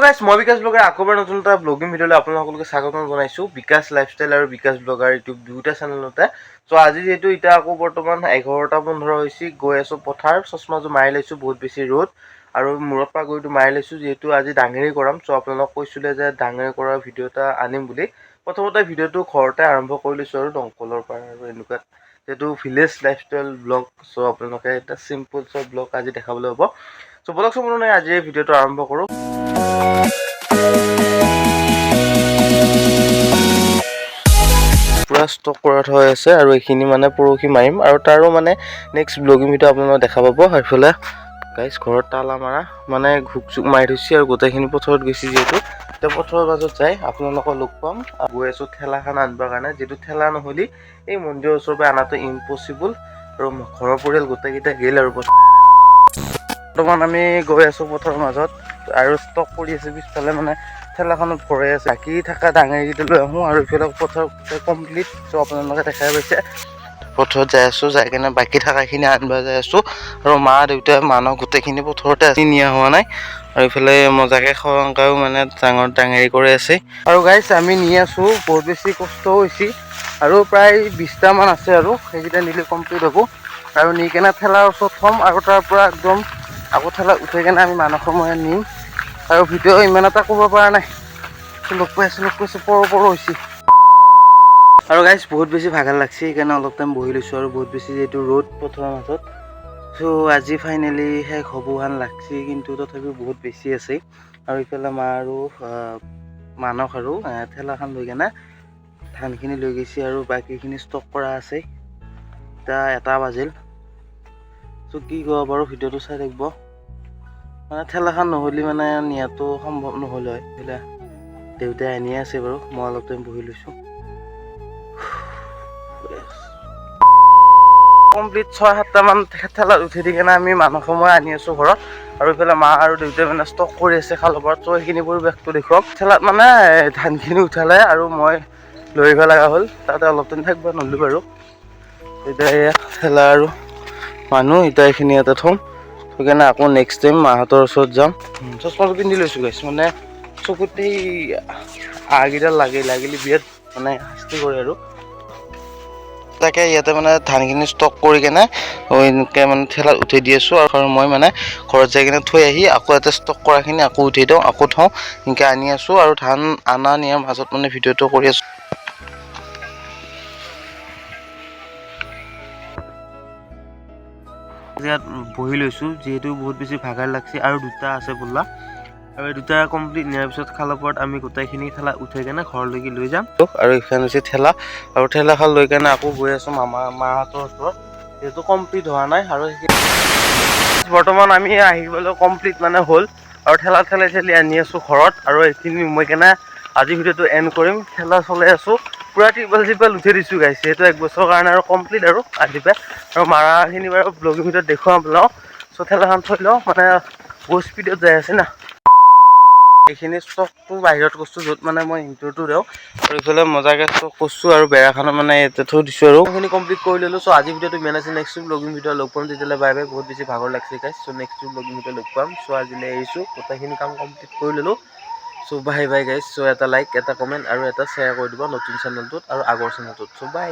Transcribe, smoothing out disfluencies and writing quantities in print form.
guys মই বিকাশ blogger Akbar নতুন এটা ব্লগিং ভিডিঅ'লৈ আপোনালোকক স্বাগতম জনাইছো বিকাশ লাইফষ্টাইল আৰু বিকাশ ব্লগাৰ ইউটিউব দুটা চেনেলতে সো আজি যেহেতু এটা আকৌ বৰ্তমান 11:15 হৈছে গৈ আছো পথাৰ চশমাটো মাৰি লৈছো বহুত বেছি ৰ'দ আৰু মূৰত পা গৈটো মাৰি লৈছো যেহেতু আজি ডাঙৰি কৰাম সো আপোনালোকক কৈছিলে যে ডাঙৰি কৰাৰ ভিডিঅ' এটা আনিম বুলি প্ৰথমতে ভিডিঅ'টো ঘৰতে আৰম্ভ কৰি লৈছো আৰু দংকলৰ পৰা আৰু এনেকুৱা যেটো ভিলেজ লাইফষ্টাইল ব্লগ সো আপোনালোকে এটা সিম্পল ব্লগ আজি দেখাবলৈ হ'ব সো বলক সময় আজি এই ভিডিঅ'টো আৰম্ভ কৰো পুৰা ষ্টক কৰা হৈ আছে আৰু এইখিনি মানে পৰখি মাৰিম আৰু তাৰো মানে নেক্সট ব্লগিং ভিডিঅ' আপোনালোকে দেখা পাব হাইফালে গাইস ঘৰত তালা মাৰা মানে ঘুকচুক মাৰি থৈছি আৰু গোটেইখিনি পথাৰত গৈছি যেটো তে পথাৰৰ মাজত যাই আপোনালোকক লগ পাম গৈ আছো ঠেলাখান আনবৰ কাৰণে যেটো ঠেলা নহলি এই মন্দিৰৰ ওচৰৰ পৰা আনাটো ইম্পসিবল আৰু ঘৰৰ পৰিয়াল গোটেইকিটা গেল আৰু বৰ্তমান আমি গৈ আছো পথাৰৰ মাজত আৰু ষ্টক কৰি আছে পিছফালে মানে ঠেলাখনত ভৰাই আছে বাকি থাকা ডাঙৰিটো লৈ আহো আৰু ইফালে পথাৰ কমপ্লিট সো আপোনালোকে দেখাই পাইছে পথাৰত যাই আছো যাই কেনে বাকি থাকাখিনি আনবা যাই আছো আৰু মা দেউতা মানুহ গোটেইখিনি পথাৰতে আছে নিয়া হোৱা নাই আৰু ইফালে মজাকে খৰংকাও মানে ডাঙৰ ডাঙৰি কৰি আছে আৰু গাইস আমি নি আছো বহুত বেছি কষ্ট হৈছে আৰু প্ৰায় 20টা মান আছে আৰু সেইকিটা নিলে কমপ্লিট হ'ব আৰু নি কেনে ঠেলাৰ ওচৰত থম আৰু তাৰ পৰা একদম আকৌ ঠেলা উঠাই কেনে আমি মানুহ সময় নিম আৰু ভিডিঅ' ইমান এটা কৰিব পৰা নাই লগ পাইছো পৰ হৈছে আৰু গাইস বহুত বেছি ভাগৰ লাগছে সেইকাৰণে অলপ টাইম বহি লৈছো আৰু বহুত বেছি যেটো ৰ'দ পথাৰৰ মাজত সো আজি ফাইনালি শেষ হ'ব হান লাগছে কিন্তু তথাপি বহুত বেছি আছে আৰু ইফালে মা আৰু মানক আৰু ঠেলাখান লৈ কেনে ধানখিনি লৈ গৈছে আৰু বাকিখিনি ষ্টক কৰা আছে এটা বাজিল সো কি কব বাৰু ভিডিঅ'টো চাই থাকিব মানে ঠেলাখান নহলি মানে নিয়াটো সম্ভৱ নহল হয় হেলা দেউতাই আনি আছে বাৰু মই অলপ টাইম বহি লৈছো কমপ্লিট 6-7টা মান ঠেলা উঠি দি কেনে আমি মানুহ সময় আনি আছো ঘৰত আৰু ইফালে মা আৰু দেউতাই মানে ষ্টক কৰি আছে খালৰ পৰা তো সেইখিনি পৰিৱেশটো দেখুৱাম ঠেলাত মানে ধানখিনি উঠালে আৰু মই লৈ আহিব লগা হ'ল তাতে অলপ দিন থাকিব নললো বাৰু এতিয়া ঠেলা আৰু মানুহ এতিয়া এইখিনি এটা থম সেইকাৰণে আকৌ নেক্সট টাইম মাহঁতৰ ওচৰত যাম চশমাটো পিন্ধি লৈছো গাইছ মানে চকুতে আগিডাল লাগিলি বিয়াত মানে শাস্তি কৰে আৰু তাকে ইয়াতে মানে ধানখিনি ষ্টক কৰি কেনে এনেকে মানে ঠেলাত উঠাই দি আছো আৰু মই মানে ঘৰত যাই কেনে থৈ আহি আকৌ এটা ষ্টক কৰাখিনি আকৌ উঠাই দিওঁ আকৌ থওঁ এনেকে আনি আছো আৰু ধান আনা নিয়াৰ মাজত মানে ভিডিঅ'টো কৰি আছো ইয়াত বহি লৈছো যেহেতু বহুত বেছি ভাগৰ লাগছে আৰু দুটা আছে বোলা আৰু এই দুটা কমপ্লিট নিয়াৰ পিছত খালৰ পৰত আমি গোটেইখিনি ঠেলা উঠাই কেনে ঘৰলৈকে লৈ যাম আৰু এইখান হৈছে ঠেলা আৰু ঠেলাখান লৈ কেনে আকৌ গৈ আছো মাহঁতৰ ওচৰত যেহেতু কমপ্লিট হোৱা নাই আৰু বৰ্তমান আমি আহিবলৈ কমপ্লিট মানে হ'ল আৰু ঠেলা ঠেলি আনি আছো ঘৰত আৰু এইখিনি মই কেনে আজি ভিডিঅ'টো এণ্ড কৰিম ঠেলা চলাই আছো পুৰা টিপল উঠাই দিছো গাইছ সেইটো 1 বছৰৰ কাৰণে আৰু কমপ্লিট আৰু আজি পা আৰু মাৰাখিনি বাৰু ব্লগিং ভিডিঅ'ত দেখুৱাম লওঁ সো ঠেলাখান থৈ লওঁ মানে বহুত স্পীডত যাই আছে না এইখিনি ষ্টকটো বাহিৰত কৈছো য'ত মানে মই ইন্টাৰটো দেওঁ আৰু ইফালে মজাকে ষ্টক কৰিছো আৰু বেৰাখানত মানে ইয়াতে থৈ দিছো আৰু এইখিনি কমপ্লিট কৰি ললো সো আজি ভিডিঅ'টো ইমান আছে নেক্সট ব্লগিং ভিডিঅ' লগ পাম তেতিয়ালে বাই বাই বহুত বেছি ভাগৰ লাগছে গাইছ সো নেক্সট ব্লগিং ভিডিঅ' লগ পাম সো আজিলৈ এৰিছো গোটেইখিনি কাম কমপ্লিট কৰি ললো সো বাই বাই গাইছ সো এটা লাইক এটা কমেন্ট আৰু এটা শ্বেয়াৰ কৰি দিব নতুন চেনেলটোত আৰু আগৰ চেনেলটোত সো বাই